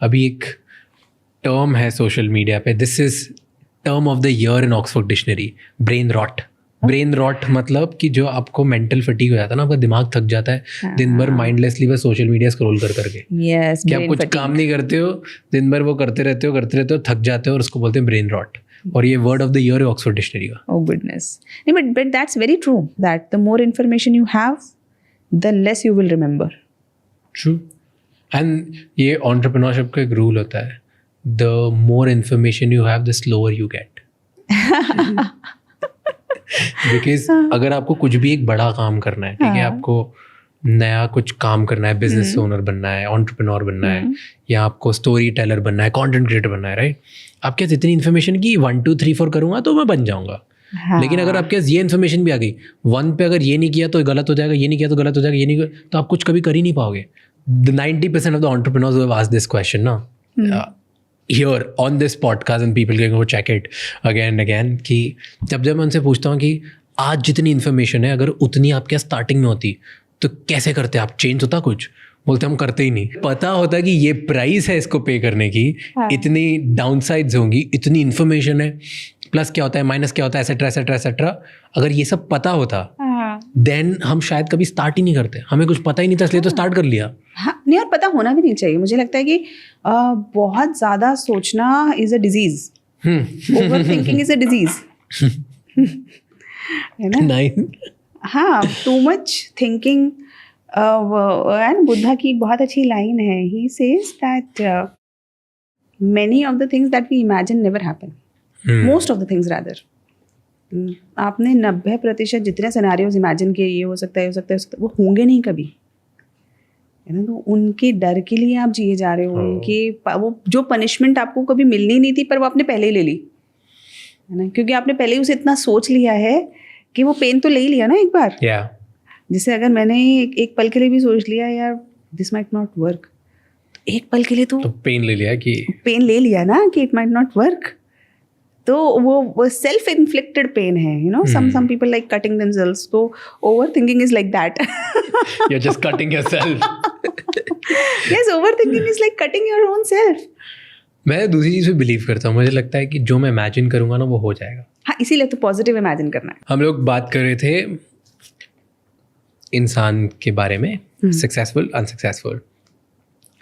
अभी एक टर्म है सोशल मीडिया पे, this is term of the year in Oxford dictionary, brain rot. Brain rot मतलब कि जो आपको मेंटल फटीग हो जाता है ना, आपका दिमाग थक जाता है दिन भर माइंडलेसली बस सोशल मीडिया स्क्रॉल कर करके. Yes, कि आप brain कुछ fatigue. काम नहीं करते हो, दिन भर वो करते रहते हो, थक जाते हो, और उसको बोलते हैं ब्रेन रॉट. और ये वर्ड ऑफ द ईयर है ऑक्सफोर्ड डिक्शनरी का. Oh goodness. No, but that's very true. That the more information you have, the less you will remember. True. And ये एंटरप्रेन्योरशिप का एक रूल होता है, the more information you have the slower you get. Because अगर आपको कुछ भी एक बड़ा काम करना है, ठीक है, आपको नया कुछ काम करना है, बिजनेस ओनर बनना है, एंटरप्रेन्योर बनना है, या आपको स्टोरी टेलर बनना है, कंटेंट क्रिएटर बनना है, राइट. आपके पास इतनी इन्फॉर्मेशन की 1 2 3 4 करूंगा तो मैं बन जाऊंगा. लेकिन अगर आपके पास ये इन्फॉर्मेशन भी आ गई, 1 पे अगर ये नहीं किया तो गलत हो जाएगा, ये नहीं किया तो गलत हो जाएगा, ये नहीं किया तो आप कुछ कभी कर ही नहीं पाओगे. 90% of the entrepreneurs who have asked this question ना, here on this podcast, and people can go check it again and again, कि जब मैं उनसे पूछता हूँ कि आज जितनी इन्फॉर्मेशन है अगर उतनी आपके स्टार्टिंग में होती तो कैसे करते आप, चेंज होता कुछ? बोलते हम करते ही नहीं. पता होता कि ये प्राइस है इसको पे करने की, इतनी डाउनसाइड्स होंगी, इतनी इन्फॉर्मेशन है, प्लस क्या होता है, माइनस क्या होता है, एसेट्रा एसेट्रा एसेट्रा. अगर ये सब पता होता देन हम शायद कभी स्टार्ट ही नहीं करते. हमें कुछ पता ही नहीं था इसलिए तो स्टार्ट कर लिया. हाँ, नहीं, और पता होना भी नहीं चाहिए. मुझे लगता है कि बहुत ज़्यादा सोचना is a disease. Over thinking is a disease, है ना. नहीं, हाँ, too much thinking. And Buddha की एक बहुत अच्छी लाइन है. He says that many of the things that we imagine never happen. Most of the things rather. आपने 90% जितने सिनेरियोज इमेजिन किए, ये हो सकता है, हो सकता है, वो होंगे नहीं कभी, है ना. तो उनके डर के लिए आप जिए जा रहे हो. उनके वो जो पनिशमेंट आपको कभी मिलनी नहीं थी पर वो आपने पहले ही ले ली, है ना, क्योंकि आपने पहले ही उसे इतना सोच लिया है कि वो पेन तो ले ही लिया ना एक बार. जैसे अगर मैंने एक पल के लिए भी सोच लिया यार दिस माइट नॉट वर्क, एक पल के लिए तो पेन ले लिया कि पेन ले लिया ना कि इट माइट नॉट वर्क. तो वो सेल्फ इन्फ्लिक्टेड पेन है, you know. Some people like cutting themselves. तो over thinking is like that. You are just cutting yourself. Yes, over thinking is like cutting your own self. मैं दूसरी चीज़ पे believe करता हूँ. मुझे लगता है कि जो मैं इमेजिन करूँगा ना वो हो जाएगा. हाँ, इसीलिए तो पॉजिटिव इमेजिन करना है. हम लोग बात कर रहे थे इंसान के बारे में, सक्सेसफुल अनसक्सेसफुल.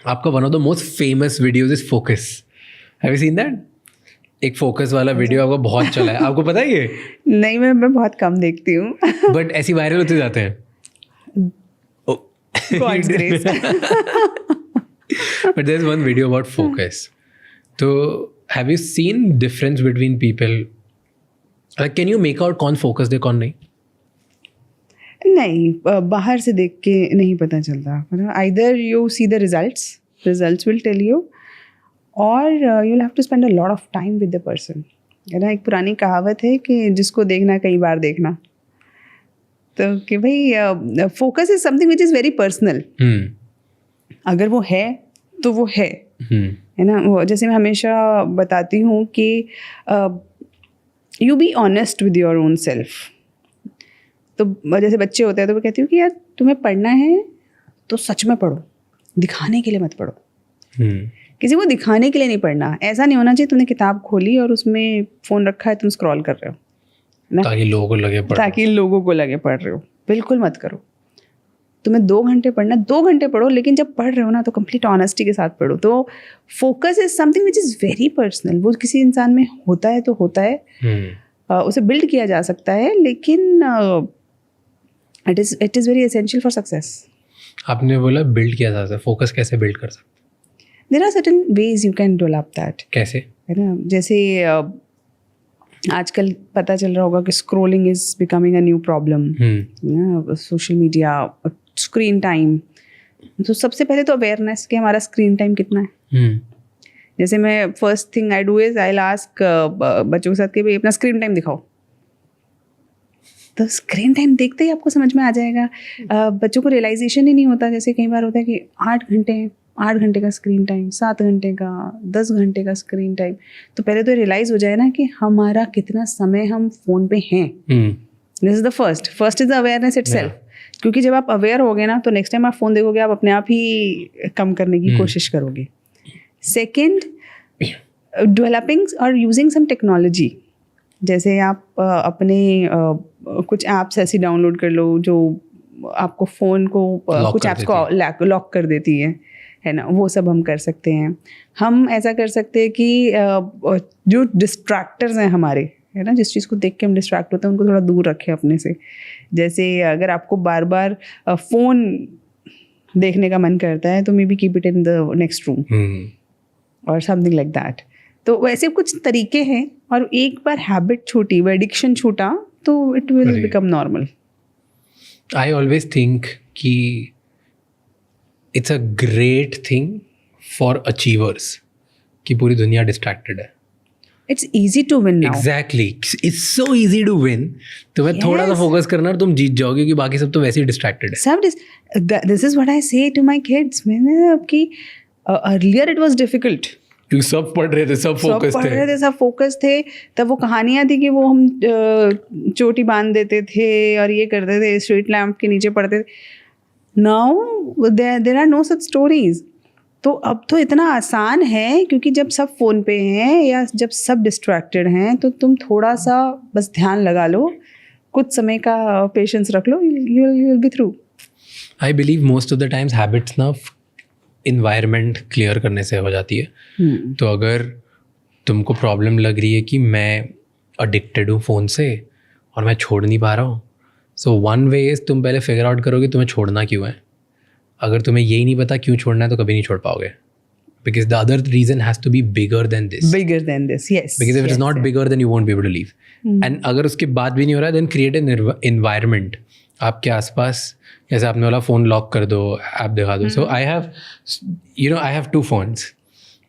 आपका one of the most famous videos is focus. Have you seen that? एक फोकस वाला वीडियो आपको बहुत चला है. आपको पता है ये? नहीं, मैं बहुत कम देखती हूँ. बट ऐसी वायरल होते जाते हैं. God's grace. But there's one video about focus. So have you seen difference between people? Like, can you make out कौन focused है कौन नहीं? नहीं, बाहर से देख के नहीं पता चलता. Either you see the results will tell you, और you'll have to spend a lot of time with the person. है ना, एक पुरानी कहावत है कि जिसको देखना कई बार देखना. तो कि भाई focus is something which is very personal. अगर वो है तो वो है ना. वो जैसे मैं हमेशा बताती हूँ कि you be honest with your own self. तो जैसे बच्चे होते हैं तो मैं कहती हूँ कि यार तुम्हें पढ़ना है तो सच में पढ़ो, दिखाने के लिए मत पढ़ो. किसी को दिखाने के लिए नहीं पढ़ना. ऐसा नहीं होना चाहिए तुमने किताब खोली और उसमें फ़ोन रखा है, तुम स्क्रॉल कर रहे हो ना, ताकि लोगों को लगे पढ़ रहे हो. बिल्कुल मत करो. तुम्हें 2 घंटे पढ़ना, 2 घंटे पढ़ो, लेकिन जब पढ़ रहे हो ना तो कंप्लीट ऑनेस्टी के साथ पढ़ो. तो focus is something which is very personal. वो किसी इंसान में होता है तो होता है, उसे बिल्ड किया जा सकता है, लेकिन it is very essential for success. आपने बोला बिल्ड किया जा सकता है, फोकस कैसे बिल्ड कर सकते? There are certain ways you can develop that. कैसे? है ना, जैसे आजकल पता चल रहा होगा कि scrolling is becoming a new problem. Social media, screen time. तो सबसे पहले तो अवेयरनेस कि हमारा स्क्रीन टाइम कितना है. जैसे मैं first thing I do is I will ask बच्चों के साथ कि भाई अपना स्क्रीन टाइम दिखाओ. तो स्क्रीन टाइम देखते ही आपको समझ में आ जाएगा. बच्चों को रियलाइजेशन ही नहीं होता. जैसे कई बार होता है कि 8 घंटे का स्क्रीन टाइम, 7 घंटे का, 10 घंटे का स्क्रीन टाइम. तो पहले तो रियलाइज हो जाए ना कि हमारा कितना समय हम फ़ोन पे हैं. This is the first is the awareness itself. क्योंकि जब आप अवेयर होगे ना तो नेक्स्ट टाइम आप फ़ोन देखोगे आप अपने आप ही कम करने की कोशिश करोगे. सेकेंड, डेवलपिंग और यूजिंग सम टेक्नोलॉजी. जैसे आप अपने कुछ ऐप्स ऐसी डाउनलोड कर लो जो आपको फ़ोन को कुछ ऐप्स को लॉक कर देती है ना, वो सब हम कर सकते हैं. हम ऐसा कर सकते हैं कि जो डिस्ट्रैक्टर्स हैं हमारे, है ना, जिस चीज़ को देख के हम डिस्ट्रैक्ट होते हैं उनको थोड़ा दूर रखें अपने से. जैसे अगर आपको बार बार फ़ोन देखने का मन करता है तो may be keep it in the next room और समथिंग लाइक दैट. तो वैसे कुछ तरीके हैं, और एक बार हैबिट छूटी, वो एडिक्शन छूटा, तो it will become normal. I always think कि it's a great thing for achievers कि पूरी दुनिया डिस्ट्रैक्टेड है. It's easy to win now. Exactly, it's so easy to win. तुम्हें थोड़ा सा फोकस करना और तुम जीत जाओगे, क्योंकि बाकी सब तो वैसे ही डिस्ट्रैक्टेड है. सब दिस इज व्हाट आई से टू माय किड्स. मैंने अब की अर्लियर इट वाज डिफिकल्ट, क्योंकि सब पढ़ रहे थे, सब फोकस थे. तब वो कहानियां थी कि वो हम चोटी बांध देते थे और ये करते थे, स्ट्रीट लैम्प के नीचे पढ़ते थे. Now there are no such stories. तो अब तो इतना आसान है, क्योंकि जब सब फ़ोन पे हैं या जब सब डिस्ट्रैक्टेड हैं, तो तुम थोड़ा सा बस ध्यान लगा लो, कुछ समय का पेशेंस रख लो, you will be through. I believe most of the times habits ना इन्वायरमेंट क्लियर करने से हो जाती है. तो अगर तुमको प्रॉब्लम लग रही है कि मैं अडिक्टेड हूँ फ़ोन से और मैं छोड़ नहीं पा रहा हूँ, सो वन वे इज़ तुम पहले फिगर आउट करो कि तुम्हें छोड़ना क्यों है. अगर तुम्हें यही नहीं पता क्यों छोड़ना है तो कभी नहीं छोड़ पाओगे, because the other reason has to be bigger than this. Yes. Because if it is not bigger then you won't be able to leave. And अगर उसके बाद भी नहीं हो रहा है, देन क्रिएट एन एनवायरनमेंट आपके आसपास. जैसे आपने वाला फ़ोन लॉक कर दो, ऐप दिखा दो. सो आई हैव 2 phones.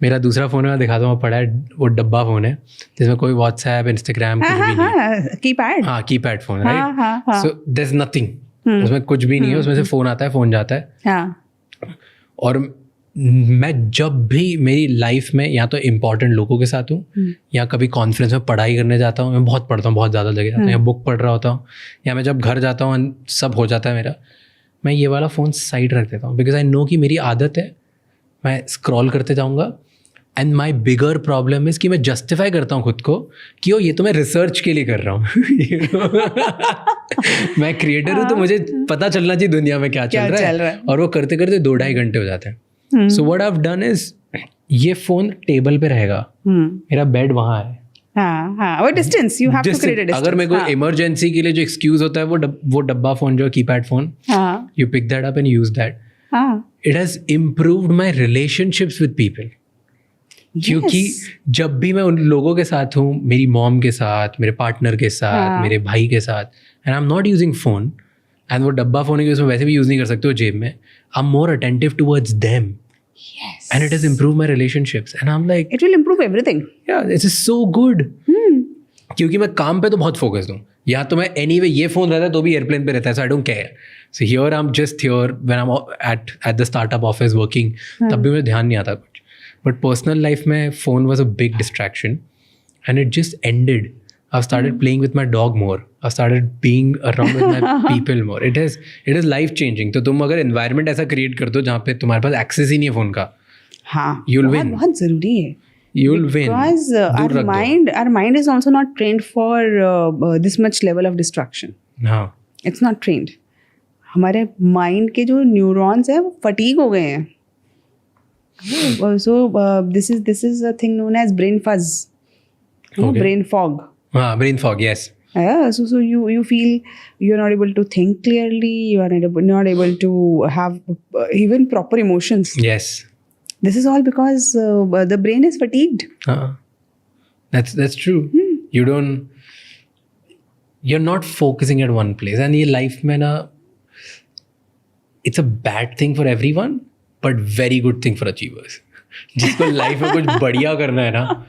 मेरा दूसरा फ़ोन है, मैं दिखाता हूँ, पड़ा है, वो डब्बा फ़ोन है जिसमें कोई व्हाट्सएप, इंस्टाग्राम कुछ भी नहीं. Keypad phone, right. So there is nothing, उसमें कुछ भी नहीं है. उसमें से फ़ोन आता है, फ़ोन जाता है. और मैं जब भी मेरी लाइफ में या तो इम्पॉर्टेंट लोगों के साथ हूँ या कभी कॉन्फ्रेंस में पढ़ाई करने जाता हूँ, मैं बहुत पढ़ता हूँ, बहुत ज़्यादा लगे जाता हूँ, या बुक पढ़ रहा होता हूँ, या मैं जब घर जाता हूँ सब हो जाता है मेरा, मैं ये वाला फ़ोन साइड रख देता हूँ. बिकॉज आई नो कि मेरी आदत है, मैं स्क्रॉल करते जाऊँगा. And my bigger problem is कि मैं जस्टिफाई करता हूँ खुद को कि ये तो मैं रिसर्च के लिए कर रहा हूँ. मैं क्रिएटर हूँ, तो मुझे पता चलना चाहिए दुनिया में क्या चल रहा है. और वो करते करते 2-2.5 घंटे हो जाते हैं. So what I have done is, ये फ़ोन टेबल पे रहेगा, मेरा बेड वहाँ है. वो distance you have to create a distance. अगर मेरे को इमरजेंसी के लिए जो एक्सक्यूज होता है, वो डब्बा फ़ोन, जो keypad phone, you pick that up and use that. It has improved my relationships with people. क्योंकि जब भी मैं उन लोगों के साथ हूँ, मेरी मॉम के साथ, मेरे पार्टनर के साथ, मेरे भाई के साथ, and I am not using phone, and वो डब्बा फोन है कि उसमें वैसे भी यूज़ नहीं कर सकते हो जेब में, I am more attentive towards them. Yes. And it has improved my relationships. And I'm like, it will improve everything. Yeah, this is so good. क्योंकि मैं काम पे तो बहुत फोकस्ड हूँ. या तो मैं anyway ये फ़ोन रहता है तो भी एयरप्लेन पे रहता है, so I don't care. So here I'm just here when I'm at the startup office working. तब भी मुझे ध्यान नहीं आता कुछ. But personal life में phone was a big distraction, and it just ended. I've started playing with my dog more. I've started being around with my people more. It is life changing. तो तुम अगर environment ऐसा create कर दो जहाँ पे तुम्हारे पास access ही नहीं है phone का, हाँ, you'll win. बहुत ज़रूरी है. You'll win. Because our mind is also not trained for this much level of distraction. हाँ. It's not trained. हमारे mind के जो neurons हैं वो fatigue हो गए हैं. So this is a thing known as brain fuzz. Okay. Brain fog. Brain fog, yes. Yeah, so you feel you're not able to think clearly, you are not able to have even proper emotions. Yes. This is all because the brain is fatigued. That's true. You're not focusing at one place. And ये life में ना, it's a bad thing for everyone, but very good thing for achievers. जिसको life में कुछ बढ़िया करना है ना,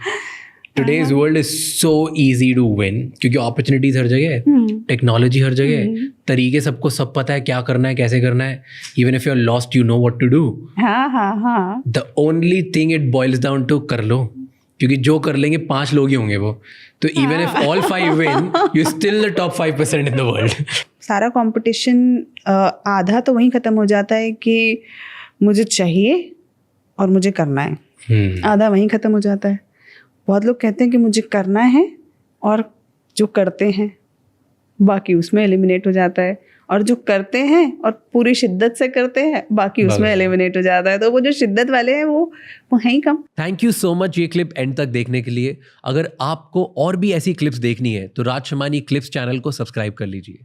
today's world is so easy to win क्योंकि opportunities हर जगह है, technology हर जगह है, तरीके सबको सब पता है क्या करना है, कैसे करना है. Even if you're lost, you know what to do. हाँ. The only thing it boils down to कर लो, क्योंकि जो कर लेंगे 5 लोग ही होंगे वो. तो even if all 5 win, you're still the top 5% in the world. सारा competition आधा तो वहीं ख़त्म हो जाता है कि मुझे चाहिए और मुझे करना है. आधा वहीं ख़त्म हो जाता है। बहुत लोग कहते हैं कि मुझे करना है, और जो करते हैं बाकी उसमें एलिमिनेट हो जाता है, और जो करते हैं और पूरी शिद्दत से करते हैं बाकी उसमें एलिमिनेट हो जाता है। तो वो जो शिद्दत वाले हैं वो हैं ही कम। थैंक यू सो मच ये क्लिप एंड तक देखने के लिए। अगर आपको और भी ऐसी क्लिप्स देखनी है तो राज शमानी क्लिप्स चैनल को सब्सक्राइब कर लीजिए।